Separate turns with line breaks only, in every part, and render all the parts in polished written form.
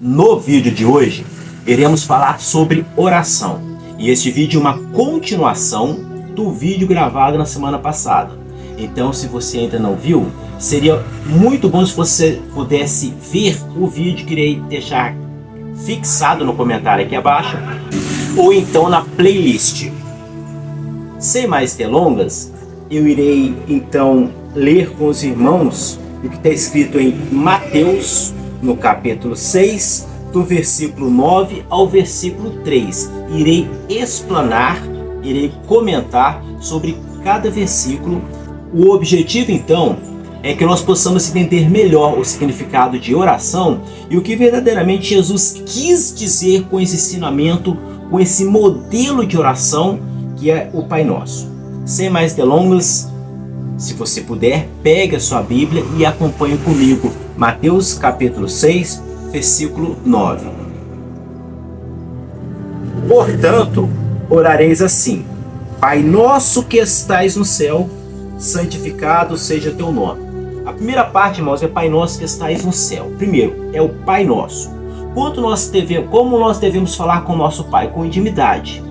No vídeo de hoje, iremos falar sobre oração. E este vídeo é uma continuação do vídeo gravado na semana passada. Então, se você ainda não viu, seria muito bom se você pudesse ver o vídeo que irei deixar fixado no comentário aqui abaixo, ou então na playlist. Sem mais delongas, eu irei então ler com os irmãos o que está escrito em Mateus, no capítulo 6, do versículo 9 ao versículo 3. Irei explanar, irei comentar sobre cada versículo. O objetivo então é que nós possamos entender melhor o significado de oração e o que verdadeiramente Jesus quis dizer com esse ensinamento, com esse modelo de oração que é o Pai Nosso. Sem mais delongas, se você puder, pegue a sua Bíblia e acompanhe comigo. Mateus capítulo 6, versículo 9. Portanto, orareis assim: Pai nosso que estais no céu, santificado seja teu nome. A primeira parte, irmãos, é Pai nosso que estais no céu. Primeiro, é o Pai nosso. Como nós devemos falar com o nosso Pai? Com intimidade.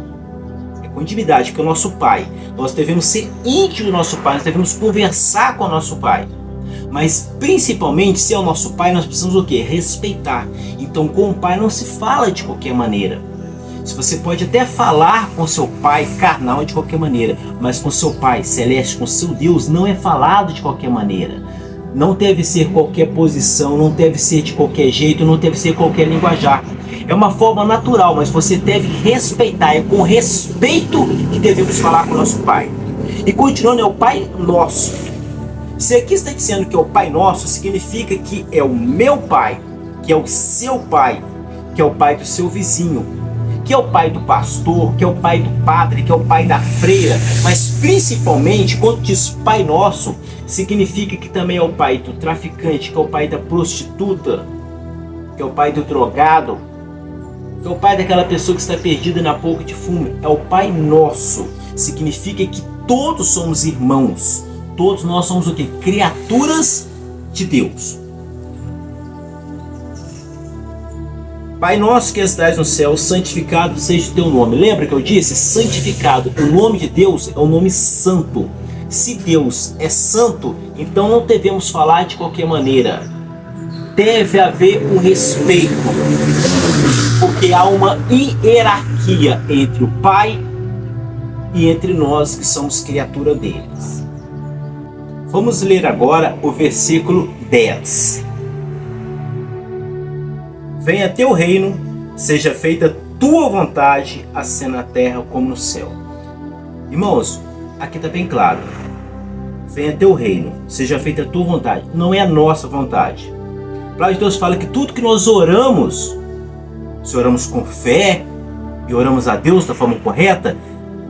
Com intimidade, porque é o nosso Pai. Nós devemos ser íntimos do nosso Pai, nós devemos conversar com o nosso Pai. Mas principalmente, se é o nosso Pai, nós precisamos o quê? Respeitar. Então com o Pai não se fala de qualquer maneira. Se você pode até falar com seu Pai carnal de qualquer maneira, mas com seu Pai celeste, com seu Deus, não é falado de qualquer maneira. Não deve ser qualquer posição, não deve ser de qualquer jeito, não deve ser qualquer linguajar. É uma forma natural, mas você deve respeitar. É com respeito que devemos falar com o nosso Pai. E continuando, é o Pai Nosso. Se aqui está dizendo que é o Pai Nosso, significa que é o meu Pai, que é o seu Pai, que é o Pai do seu vizinho, que é o Pai do pastor, que é o Pai do padre, que é o Pai da freira. Mas principalmente, quando diz Pai Nosso, significa que também é o Pai do traficante, que é o Pai da prostituta, que é o Pai do drogado, que é o Pai daquela pessoa que está perdida na boca de fumo. É o Pai Nosso. Significa que todos somos irmãos. Todos nós somos o quê? Criaturas de Deus. Pai nosso que estais no céu, santificado seja o teu nome. Lembra que eu disse? Santificado. O nome de Deus é um nome santo. Se Deus é santo, então não devemos falar de qualquer maneira. Deve haver um respeito, porque há uma hierarquia entre o Pai e entre nós que somos criatura deles. Vamos ler agora o versículo 10. Venha teu reino, seja feita tua vontade, assim na terra como no céu. Irmãos, aqui está bem claro. Venha teu reino, seja feita a tua vontade. Não é a nossa vontade. A palavra de Deus fala que tudo que nós oramos, se oramos com fé e oramos a Deus da forma correta,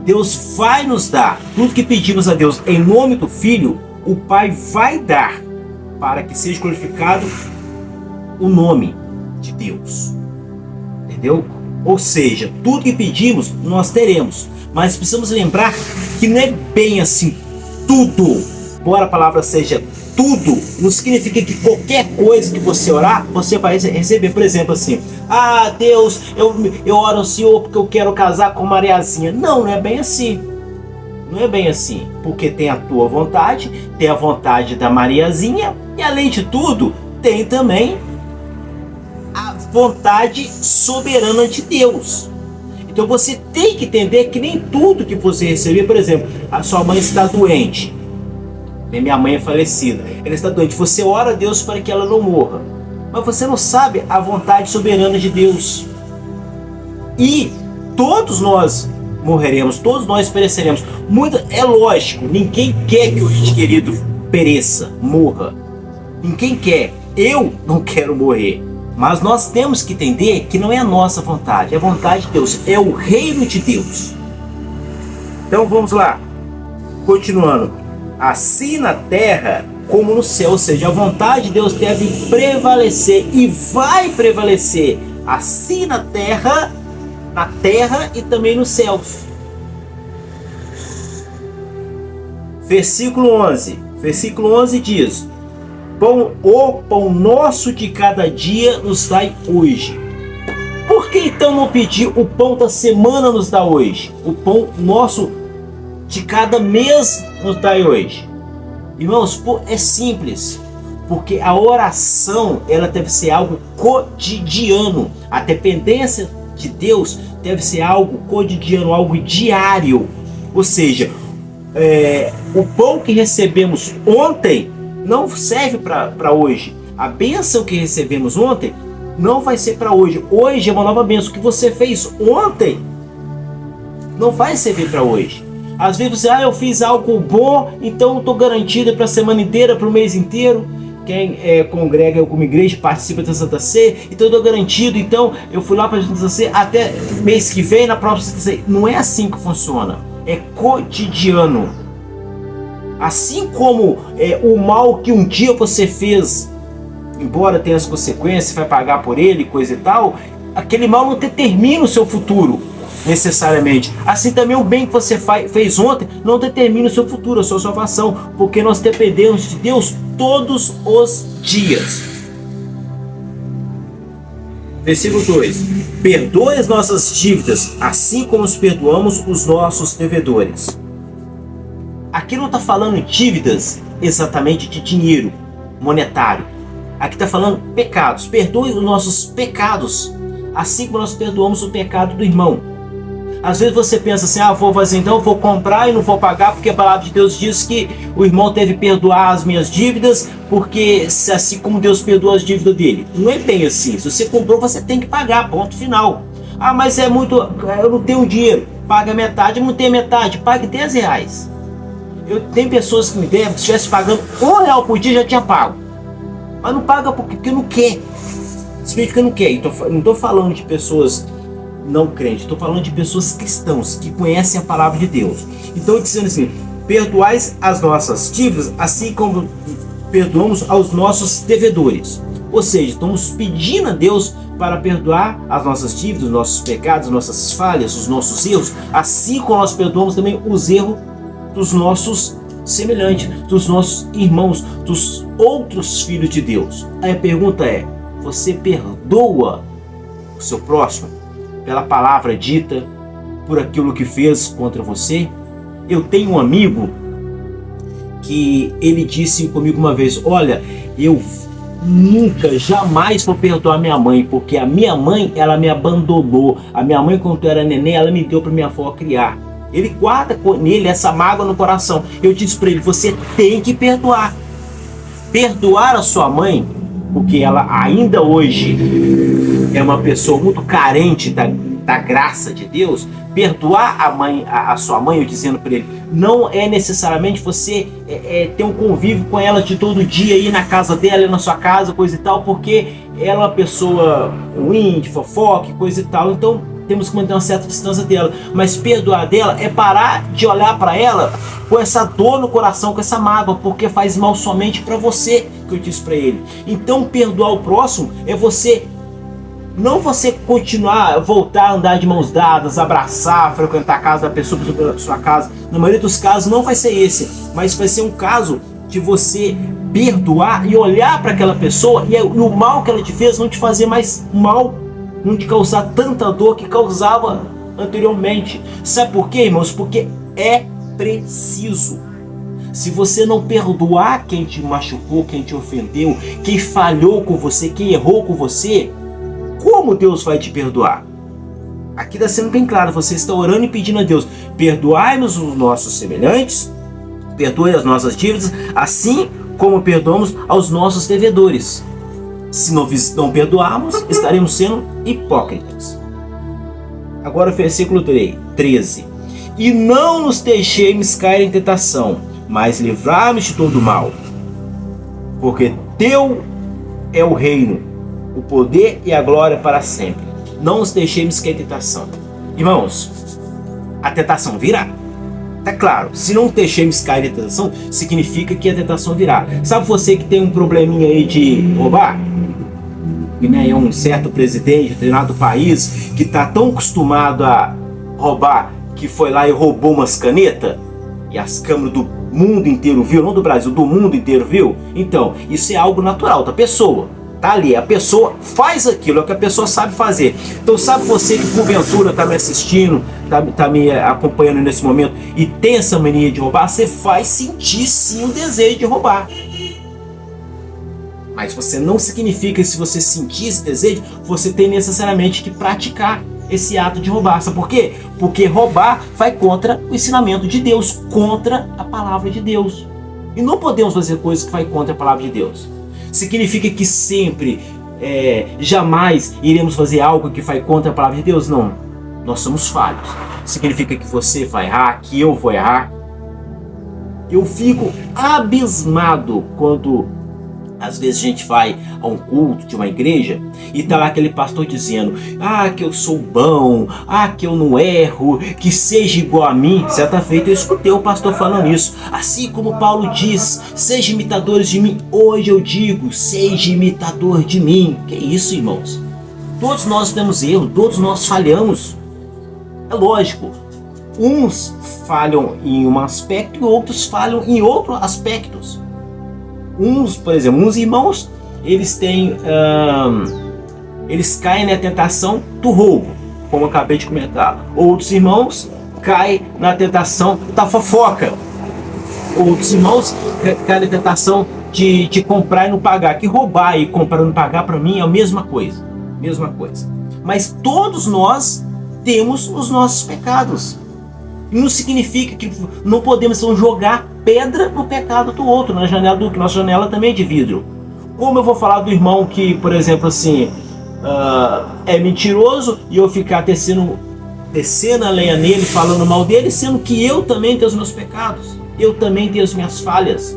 Deus vai nos dar. Tudo que pedimos a Deus em nome do Filho, o Pai vai dar, para que seja glorificado o nome de Deus. Entendeu? Ou seja, tudo que pedimos, nós teremos. Mas precisamos lembrar que não é bem assim tudo. Embora a palavra seja tudo, não significa que qualquer coisa que você orar, você vai receber. Por exemplo assim: ah, Deus, eu oro ao Senhor porque eu quero casar com Mariazinha. Não é bem assim. Não é bem assim. Porque tem a tua vontade, tem a vontade da Mariazinha, e além de tudo, tem também a vontade soberana de Deus. Então você tem que entender que nem tudo que você receber, por exemplo, a sua mãe está doente. Minha mãe é falecida, ela está doente. Você ora a Deus para que ela não morra, mas você não sabe a vontade soberana de Deus. E todos nós morreremos, todos nós pereceremos. É lógico, ninguém quer que o ente querido pereça, morra. Ninguém quer. Eu não quero morrer. Mas nós temos que entender que não é a nossa vontade, é a vontade de Deus, é o reino de Deus. Então vamos lá, continuando. Assim na terra como no céu, ou seja, a vontade de Deus deve prevalecer e vai prevalecer assim na terra e também nos céus. Versículo 11 diz: o pão nosso de cada dia nos dai hoje. Por que então não pedir o pão da semana nos dá hoje? O pão nosso de cada mês nos dai hoje. Irmãos, é simples. Porque a oração, ela deve ser algo cotidiano. A dependência de Deus deve ser algo cotidiano, algo diário. Ou seja, o pão que recebemos ontem não serve para hoje. A bênção que recebemos ontem não vai ser para hoje. Hoje é uma nova bênção. O que você fez ontem não vai servir para hoje. Às vezes você, eu fiz algo bom, então estou garantido para a semana inteira, para o mês inteiro. Quem congrega alguma igreja participa da Santa Ceia, então eu estou garantido, então eu fui lá para a Santa Ceia até mês que vem, na próxima Santa Ceia. Não é assim que funciona, é cotidiano. Assim como o mal que um dia você fez, embora tenha as consequências, você vai pagar por ele, coisa e tal, aquele mal não determina o seu futuro, necessariamente. Assim também o bem que você fez ontem não determina o seu futuro, a sua salvação, porque nós dependemos de Deus todos os dias. Versículo 2: perdoe as nossas dívidas, assim como nos perdoamos os nossos devedores. Aqui não está falando dívidas exatamente de dinheiro monetário. Aqui está falando pecados. Perdoe os nossos pecados, assim como nós perdoamos o pecado do irmão. Às vezes você pensa assim, vou fazer então, vou comprar e não vou pagar, porque a palavra de Deus diz que o irmão deve perdoar as minhas dívidas, porque assim como Deus perdoa as dívidas dele. Não é bem assim. Se você comprou, você tem que pagar, ponto final. Mas é muito, eu não tenho dinheiro, paga metade, eu não tenho metade, pague R$10. Tem pessoas que me devem, se estivesse pagando R$1 por dia, já tinha pago. Mas não paga porque não quer. Simplesmente porque não quer. Não estou falando de pessoas não crentes, estou falando de pessoas cristãs que conhecem a palavra de Deus. Então, dizendo assim: perdoais as nossas dívidas, assim como perdoamos aos nossos devedores. Ou seja, estamos pedindo a Deus para perdoar as nossas dívidas, os nossos pecados, as nossas falhas, os nossos erros, assim como nós perdoamos também os erros dos nossos semelhantes, dos nossos irmãos, dos outros filhos de Deus. Aí a pergunta é: você perdoa o seu próximo pela palavra dita, por aquilo que fez contra você? Eu tenho um amigo que ele disse comigo uma vez: olha, eu nunca, jamais vou perdoar minha mãe, porque a minha mãe, ela me abandonou. A minha mãe, quando eu era neném, ela me deu para minha avó criar. Ele guarda nele essa mágoa no coração. Eu disse para ele: você tem que perdoar. Perdoar a sua mãe, porque ela ainda hoje é uma pessoa muito carente da graça de Deus. Perdoar a sua mãe, eu dizendo para ele, não é necessariamente você ter um convívio com ela de todo dia, ir na casa dela, ir na sua casa, coisa e tal, porque ela é uma pessoa ruim, de fofoca, coisa e tal. Então temos que manter uma certa distância dela. Mas perdoar dela é parar de olhar para ela com essa dor no coração, com essa mágoa, porque faz mal somente para você, que eu disse para ele. Então perdoar o próximo é não você continuar, voltar a andar de mãos dadas, abraçar, frequentar a casa da pessoa, a sua casa. Na maioria dos casos não vai ser esse, mas vai ser um caso de você perdoar e olhar para aquela pessoa e o mal que ela te fez não te fazer mais mal, não te causar tanta dor que causava anteriormente. Sabe por quê, irmãos? Porque é preciso. Se você não perdoar quem te machucou, quem te ofendeu, quem falhou com você, quem errou com você, como Deus vai te perdoar? Aqui está sendo bem claro, você está orando e pedindo a Deus: perdoai-nos os nossos semelhantes, perdoe as nossas dívidas, assim como perdoamos aos nossos devedores. Se não perdoarmos, estaremos sendo hipócritas. Agora o versículo 13: e não nos deixemos cair em tentação, mas livrai-nos de todo mal, porque teu é o reino, o poder e a glória para sempre. Não nos deixemos cair em tentação. Irmãos, a tentação virá. É claro, se não deixemos cair em tentação, significa que a tentação virá. Sabe você que tem um probleminha aí de roubar? E, né, é um certo presidente de determinado país que está tão acostumado a roubar que foi lá e roubou umas canetas e as câmeras do mundo inteiro viu, não do Brasil, do mundo inteiro viu. Então, isso é algo natural da pessoa. Tá ali, a pessoa faz aquilo, é o que a pessoa sabe fazer. Então, sabe você que porventura está me assistindo, tá me acompanhando nesse momento e tem essa mania de roubar, você vai sentir sim o desejo de roubar. Mas você não significa que se você sentir esse desejo, você tem necessariamente que praticar esse ato de roubar. Sabe por quê? Porque roubar vai contra o ensinamento de Deus, contra a palavra de Deus. E não podemos fazer coisas que vai contra a palavra de Deus. Significa que sempre, jamais iremos fazer algo que vai contra a palavra de Deus? Não. Nós somos falhos. Significa que você vai errar, que eu vou errar. Eu fico abismado quando às vezes a gente vai a um culto de uma igreja e tá lá aquele pastor dizendo: ah, que eu sou bom, ah, que eu não erro, que seja igual a mim. Certa feita eu escutei o pastor falando isso. Assim como Paulo diz: seja imitadores de mim. Hoje eu digo: seja imitador de mim. Que isso, irmãos? Todos nós temos erro, todos nós falhamos. É lógico, uns falham em um aspecto e outros falham em outros aspectos. Por exemplo, uns irmãos, eles caem na tentação do roubo, como eu acabei de comentar. Outros irmãos caem na tentação da fofoca. Outros irmãos caem na tentação de comprar e não pagar. Que roubar e comprar e não pagar, para mim, é a mesma coisa. Mesma coisa. Mas todos nós temos os nossos pecados. Não significa que não podemos jogar pedra no pecado do outro, na janela do que nossa janela também é de vidro. Como eu vou falar do irmão que, por exemplo, assim, é mentiroso e eu ficar descendo a lenha nele, falando mal dele, sendo que eu também tenho os meus pecados, eu também tenho as minhas falhas.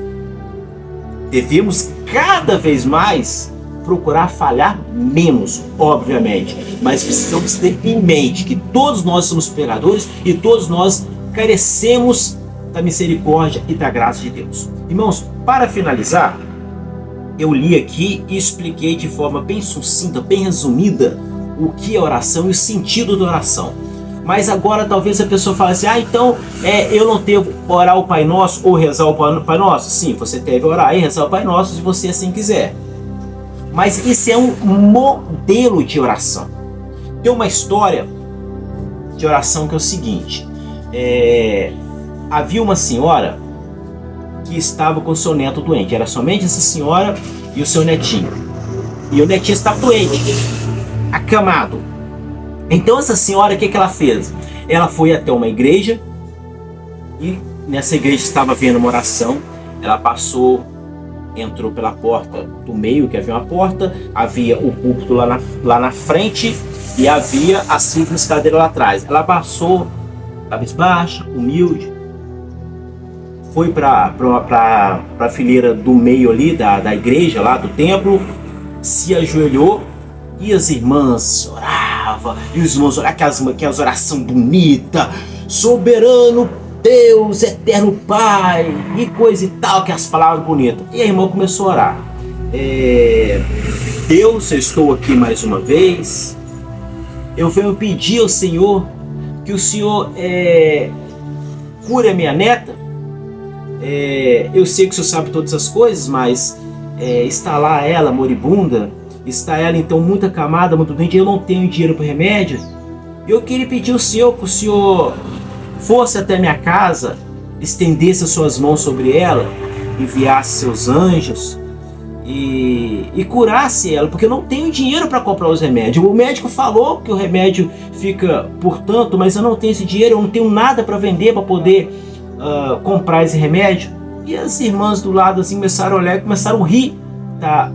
Devemos cada vez mais procurar falhar menos, obviamente, mas precisamos ter em mente que todos nós somos pecadores e todos nós carecemos da misericórdia e da graça de Deus. Irmãos, para finalizar, eu li aqui e expliquei de forma bem sucinta, bem resumida, o que é oração e o sentido da oração. Mas agora talvez a pessoa fale assim: ah, então eu não devo orar o Pai Nosso ou rezar o Pai Nosso? Sim, você deve orar e rezar o Pai Nosso se você assim quiser. Mas isso é um modelo de oração. Tem uma história de oração que é o seguinte: havia uma senhora que estava com o seu neto doente. Era somente essa senhora e o seu netinho. E o netinho estava doente, acamado. Então essa senhora, o que ela fez? Ela foi até uma igreja e nessa igreja estava havendo uma oração. Ela entrou pela porta do meio, que havia uma porta, havia o púlpito lá na frente e havia as simples cadeiras lá atrás. Ela passou, cabisbaixa, humilde, foi para a fileira do meio ali da igreja, lá do templo, se ajoelhou e as irmãs oravam, e os irmãos oravam, aquelas orações bonitas: soberano Deus, eterno Pai, e coisa e tal, que as palavras bonitas. E a irmã começou a orar: Deus, eu estou aqui mais uma vez, eu venho pedir ao Senhor que o Senhor cure a minha neta. Eu sei que o Senhor sabe todas as coisas, mas está lá ela moribunda, está ela então muito acamada, muito doente, eu não tenho dinheiro para remédio. Eu queria pedir ao Senhor que o Senhor fosse até minha casa, estendesse as suas mãos sobre ela, enviasse seus anjos e curasse ela, porque eu não tenho dinheiro para comprar os remédios. O médico falou que o remédio fica por tanto, mas eu não tenho esse dinheiro, eu não tenho nada para vender para poder comprar esse remédio. E as irmãs do lado assim começaram a olhar e começaram a rir da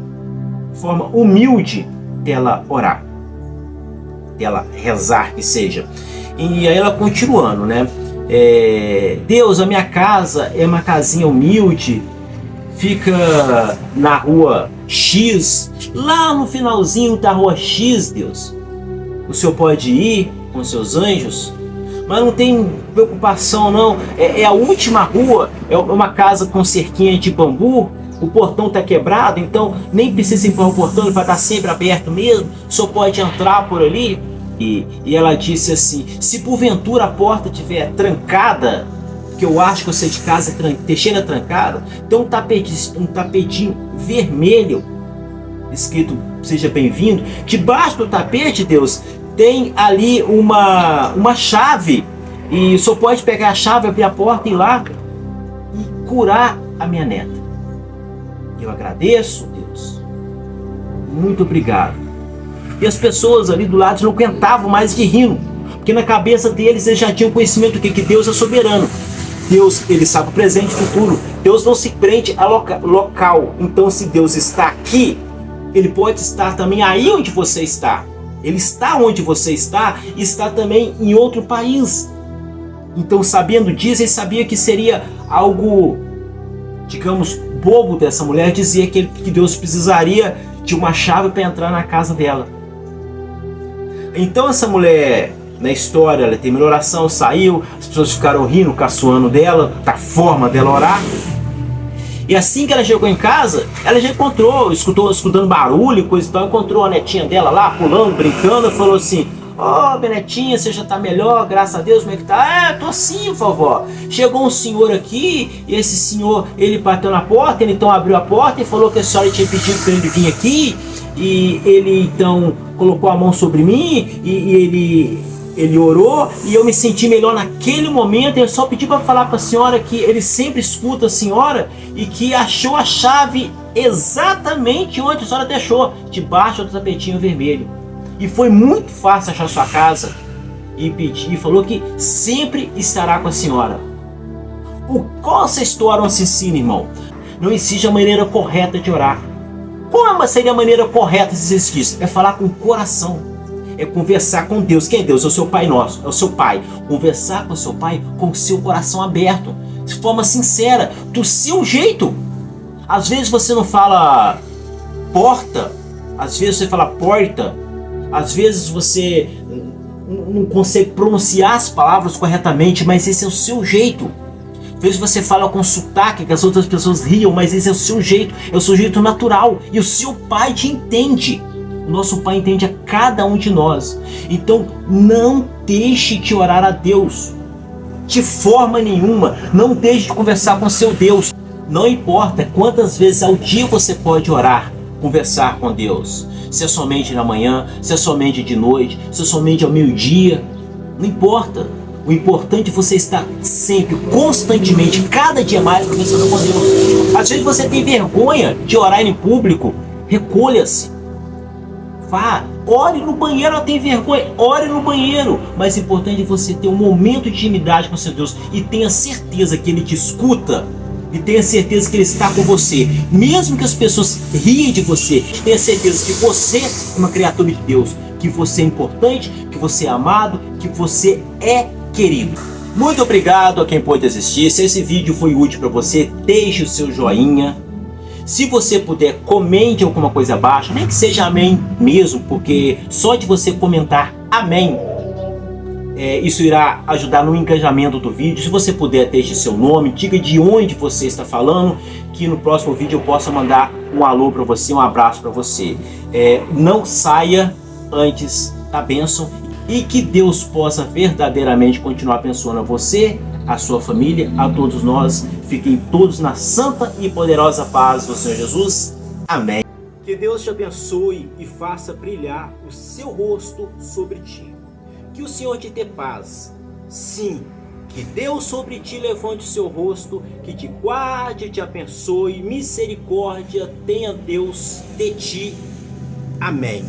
forma humilde dela orar, dela rezar, que seja. E aí ela continuando, né? Deus, a minha casa é uma casinha humilde, fica na rua X, lá no finalzinho da rua X, Deus. O Senhor pode ir com seus anjos, mas não tem preocupação não. É a última rua, é uma casa com cerquinha de bambu, o portão está quebrado, então nem precisa empurrar o portão, ele vai estar sempre aberto mesmo, o Senhor pode entrar por ali. E ela disse assim: se porventura a porta estiver trancada, que eu acho que você de casa deixei trancado, tem um tapetinho vermelho escrito seja bem-vindo. Debaixo do tapete, Deus, tem ali uma chave, e só pode pegar a chave, abrir a porta e ir lá e curar a minha neta. Eu agradeço, Deus, muito obrigado. E as pessoas ali do lado não aguentavam mais de rindo, porque na cabeça deles eles já tinham conhecimento do que Deus é soberano. Deus, ele sabe o presente e o futuro. Deus não se prende a local. Então, se Deus está aqui, ele pode estar também aí onde você está. Ele está onde você está e está também em outro país. Então, sabendo disso, ele sabia que seria algo, digamos, bobo dessa mulher dizer que Deus precisaria de uma chave para entrar na casa dela. Então, essa mulher, na história, ela terminou a oração, saiu, as pessoas ficaram rindo, caçoando dela, da forma dela orar. E assim que ela chegou em casa, ela já encontrou, escutando barulho e coisa e tal, encontrou a netinha dela lá, pulando, brincando, e falou assim: ó, minha netinha, você já tá melhor, graças a Deus, como é que tá? Tô sim, vovó. Chegou um senhor aqui, e esse senhor, ele bateu na porta, ele então abriu a porta e falou que a senhora tinha pedido para ele vir aqui, e ele então colocou a mão sobre mim, e ele orou, e eu me senti melhor naquele momento. Eu só pedi para falar para a senhora que ele sempre escuta a senhora e que achou a chave exatamente onde a senhora deixou, debaixo do tapetinho vermelho. E foi muito fácil achar sua casa. E falou que sempre estará com a senhora. Qual essa história nos ensina, irmão? Não existe a maneira correta de orar. Qual seria a maneira correta de dizer isso? É falar com o coração. É conversar com Deus. Quem é Deus? É o seu Pai nosso, é o seu Pai. Conversar com o seu Pai com o seu coração aberto, de forma sincera, do seu jeito. Às vezes você não fala porta, às vezes você fala porta, às vezes você não consegue pronunciar as palavras corretamente, mas esse é o seu jeito. Às vezes você fala com sotaque que as outras pessoas riam, mas esse é o seu jeito, é o seu jeito natural, e o seu Pai te entende. O nosso Pai entende a cada um de nós. Então não deixe de orar a Deus de forma nenhuma. Não deixe de conversar com seu Deus. Não importa quantas vezes ao dia você pode orar, conversar com Deus. Se é somente na manhã, se é somente de noite, se é somente ao meio-dia, não importa. O importante é você estar sempre, constantemente, cada dia mais conversando com Deus. Às vezes você tem vergonha de orar em público. Recolha-se. Vá, ore no banheiro, ela tem vergonha, ore no banheiro. Mas o importante é você ter um momento de intimidade com seu Deus e tenha certeza que Ele te escuta, e tenha certeza que Ele está com você. Mesmo que as pessoas riem de você, tenha certeza que você é uma criatura de Deus, que você é importante, que você é amado, que você é querido. Muito obrigado a quem pôde assistir. Se esse vídeo foi útil para você, deixe o seu joinha. Se você puder, comente alguma coisa abaixo, nem que seja amém mesmo, porque só de você comentar amém, isso irá ajudar no engajamento do vídeo. Se você puder, deixe seu nome, diga de onde você está falando, que no próximo vídeo eu possa mandar um alô para você, um abraço para você. Não saia antes da bênção, e que Deus possa verdadeiramente continuar abençoando a você, a sua família, a todos nós. Fiquem todos na santa e poderosa paz do Senhor Jesus. Amém. Que Deus te abençoe e faça brilhar o seu rosto sobre ti. Que o Senhor te dê paz. Sim, que Deus sobre ti levante o seu rosto, que te guarde, te abençoe, misericórdia tenha Deus de ti. Amém.